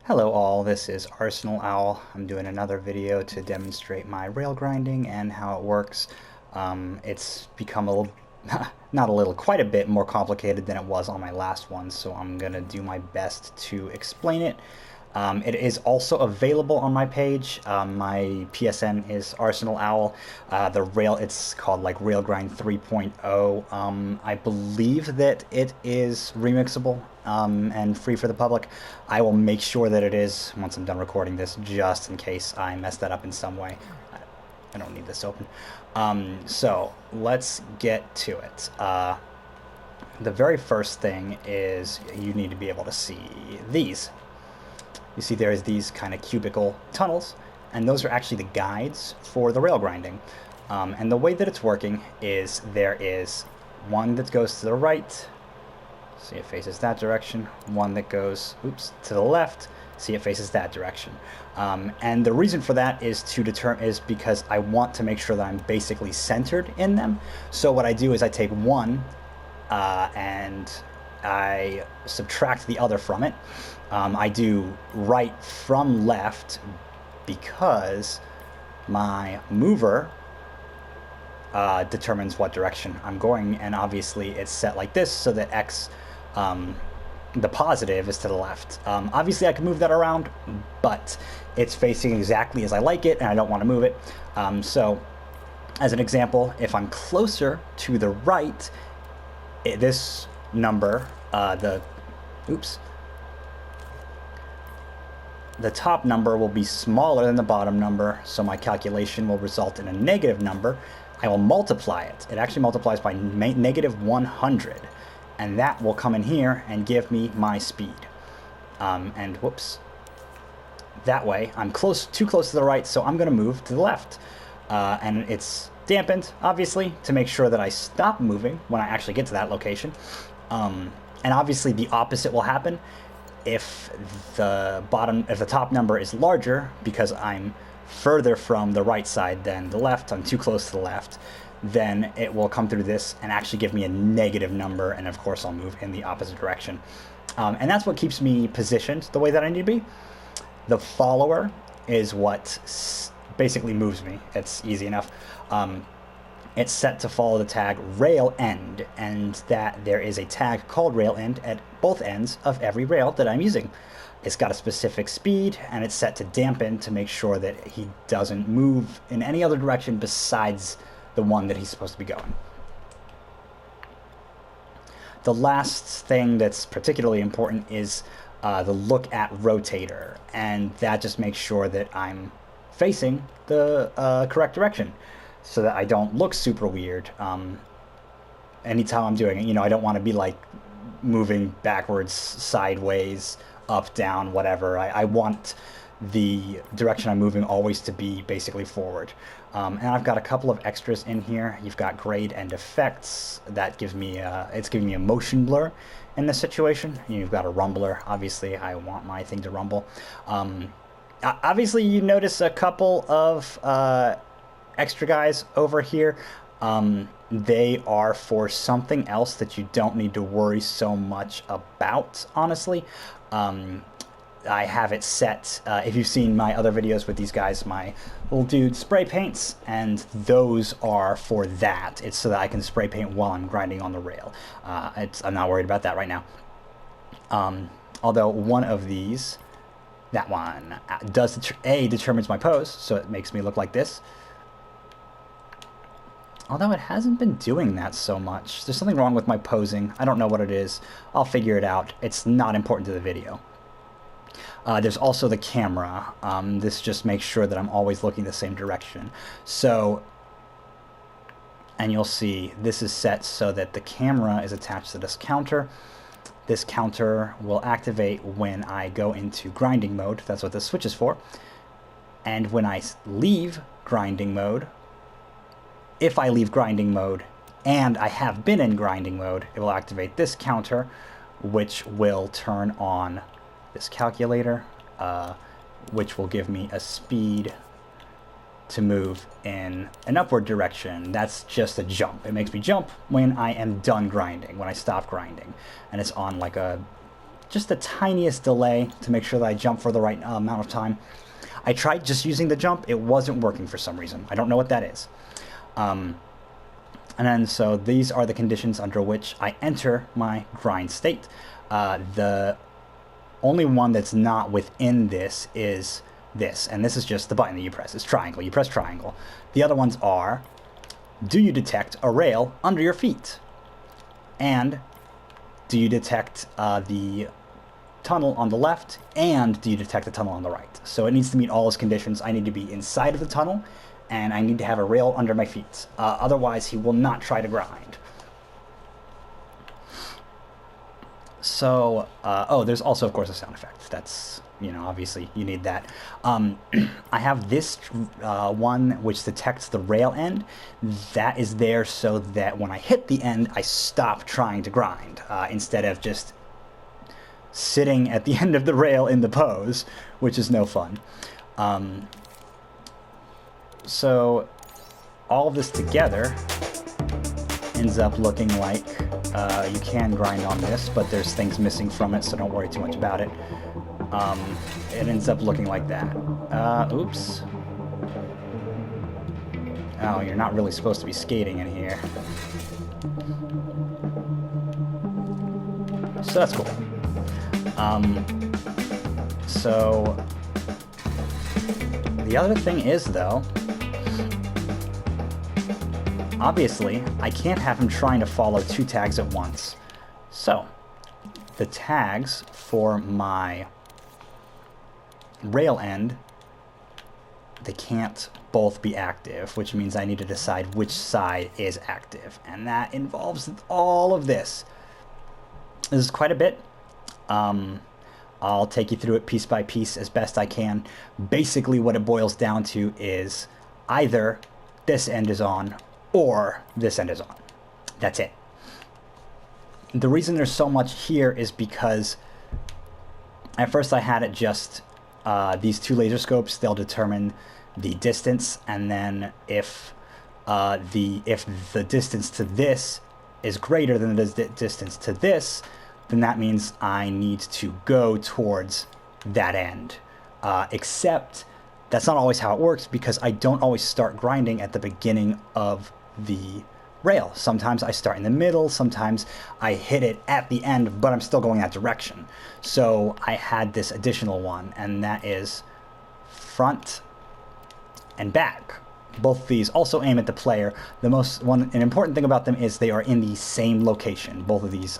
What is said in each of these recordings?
Hello all, this is ArsenalOwl. I'm doing another video to demonstrate my rail grinding and how it works. It's become a little, not a little, quite a bit more complicated than it was on my last one, so I'm going to do my best to explain it. It is also available on my page. My PSN is ArsenalOwl. It's called like Railgrind 3.0. I believe that it is remixable and free for the public. I will make sure that it is once I'm done recording this, just in case I mess that up in some way. I don't need this open. So let's get to it. The very first thing is you need to be able to see these. You see there's these kind of cubicle tunnels, and those are actually the guides for the rail grinding. And the way that it's working is there is one that goes to the right, see it faces that direction, one that goes, to the left, see it faces that direction. And the reason for that is because I want to make sure that I'm basically centered in them. So what I do is I take one and I subtract the other from it. I do right from left because my mover determines what direction I'm going, and obviously it's set like this so that X, the positive, is to the left. Obviously I can move that around, but it's facing exactly as I like it and I don't want to move it. So as an example, if I'm closer to the right, this number, the top number will be smaller than the bottom number, so my calculation will result in a negative number. I will multiply it. It actually multiplies by negative 100, and that will come in here and give me my speed. That way, I'm too close to the right, so I'm going to move to the left. And it's dampened, obviously, to make sure that I stop moving when I actually get to that location. And obviously the opposite will happen. If the top number is larger, because I'm further from the right side than the left, I'm too close to the left, then it will come through this and actually give me a negative number, and of course I'll move in the opposite direction. And that's what keeps me positioned the way that I need to be. The follower is what basically moves me. It's easy enough. It's set to follow the tag rail end, and that there is a tag called rail end at both ends of every rail that I'm using. It's got a specific speed, and it's set to dampen to make sure that he doesn't move in any other direction besides the one that he's supposed to be going. The last thing that's particularly important is the look at rotator, and that just makes sure that I'm facing the correct direction, so that I don't look super weird anytime I'm doing it. You know, I don't want to be like moving backwards, sideways, up, down, whatever. I want the direction I'm moving always to be basically forward. And I've got a couple of extras in here. You've got grade and effects. That gives me, it's giving me a motion blur in this situation. You've got a rumbler. Obviously, I want my thing to rumble. Obviously, you notice a couple of extra guys over here. They are for something else that you don't need to worry so much about, honestly. I have it set, if you've seen my other videos with these guys, my little dude spray paints, and those are for that. It's so that I can spray paint while I'm grinding on the rail. I'm not worried about that right now. Although one of these, that one, determines my pose, so it makes me look like this. Although it hasn't been doing that so much. There's something wrong with my posing. I don't know what it is. I'll figure it out. It's not important to the video. There's also the camera. This just makes sure that I'm always looking the same direction. So, and you'll see this is set so that the camera is attached to this counter. This counter will activate when I go into grinding mode. That's what this switch is for. And when I leave grinding mode, if I leave grinding mode and I have been in grinding mode, it will activate this counter, which will turn on this calculator, which will give me a speed to move in an upward direction. That's just a jump. It makes me jump when I am done grinding, when I stop grinding. And it's on like a just the tiniest delay to make sure that I jump for the right amount of time. I tried just using the jump. It wasn't working for some reason. I don't know what that is. And then, so these are the conditions under which I enter my grind state. The only one that's not within this is this, and this is just the button that you press. It's triangle. You press triangle. The other ones are, do you detect a rail under your feet? And do you detect the tunnel on the left? And do you detect the tunnel on the right? So it needs to meet all those conditions. I need to be inside of the tunnel, and I need to have a rail under my feet. Otherwise, he will not try to grind. So, oh, there's also, of course, a sound effect. That's, you know, obviously you need that. I have this one which detects the rail end. That is there so that when I hit the end, I stop trying to grind instead of just sitting at the end of the rail in the pose, which is no fun. So all of this together ends up looking like you can grind on this, but there's things missing from it, so don't worry too much about it. It ends up looking like that. Oops. Oh, you're not really supposed to be skating in here. So that's cool. So the other thing is, though, obviously, I can't have him trying to follow two tags at once. So, the tags for my rail end, they can't both be active, which means I need to decide which side is active. And that involves all of this. This is quite a bit. I'll take you through it piece by piece as best I can. Basically, what it boils down to is either this end is on or this end is on. That's it. The reason there's so much here is because at first I had it just these two laser scopes. They'll determine the distance, and then if the distance to this is greater than the distance to this, then that means I need to go towards that end. Except that's not always how it works, because I don't always start grinding at the beginning of the rail. Sometimes I start in the middle, sometimes I hit it at the end, but I'm still going that direction. So I had this additional one, and that is front and back. Both of these also aim at the player. An important thing about them is they are in the same location, both of these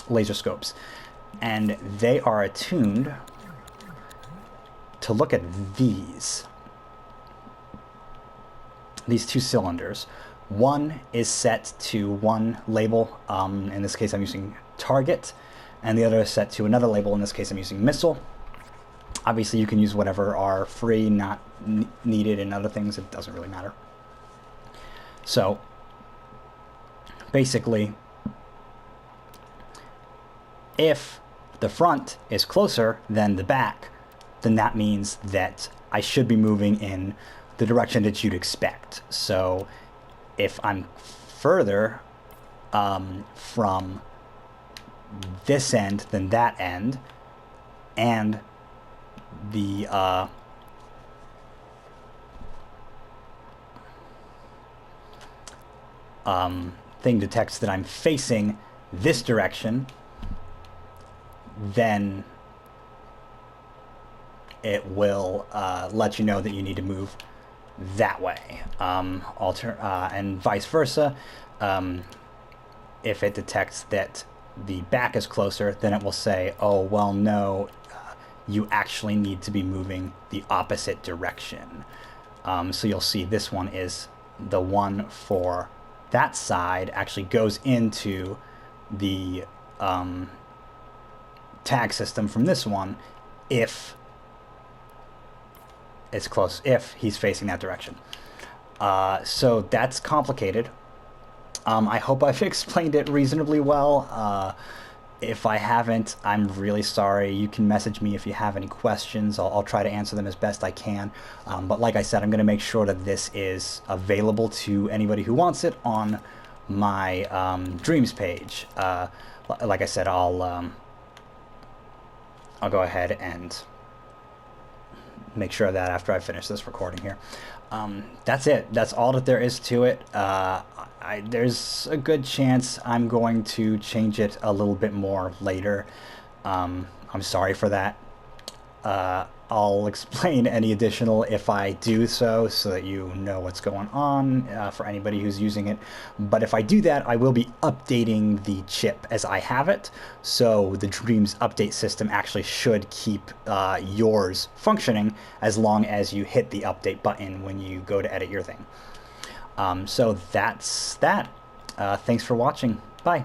laser scopes, and they are attuned to look at these two cylinders. One is set to one label, in this case I'm using target, and the other is set to another label, in this case I'm using missile. Obviously you can use whatever are free, not needed, and other things, it doesn't really matter. So basically, if the front is closer than the back, then that means that I should be moving in the direction that you'd expect. So if I'm further from this end than that end, and the thing detects that I'm facing this direction, then it will let you know that you need to move that way. And vice versa. If it detects that the back is closer, then it will say, oh, well, no, you actually need to be moving the opposite direction. So you'll see this one is the one for that side actually goes into the tag system from this one if it's close, if he's facing that direction. So that's complicated. I hope I've explained it reasonably well. If I haven't, I'm really sorry. You can message me if you have any questions. I'll try to answer them as best I can. But like I said, I'm going to make sure that this is available to anybody who wants it on my Dreams page. Like I said, I'll I'll go ahead and make sure of that after I finish this recording here. That's it. That's all that there is to it. There's a good chance I'm going to change it a little bit more later. I'm sorry for that. I'll explain any additional if I do so that you know what's going on for anybody who's using it. But if I do that, I will be updating the chip as I have it. So the Dreams update system actually should keep yours functioning as long as you hit the update button when you go to edit your thing. So that's that. Thanks for watching. Bye.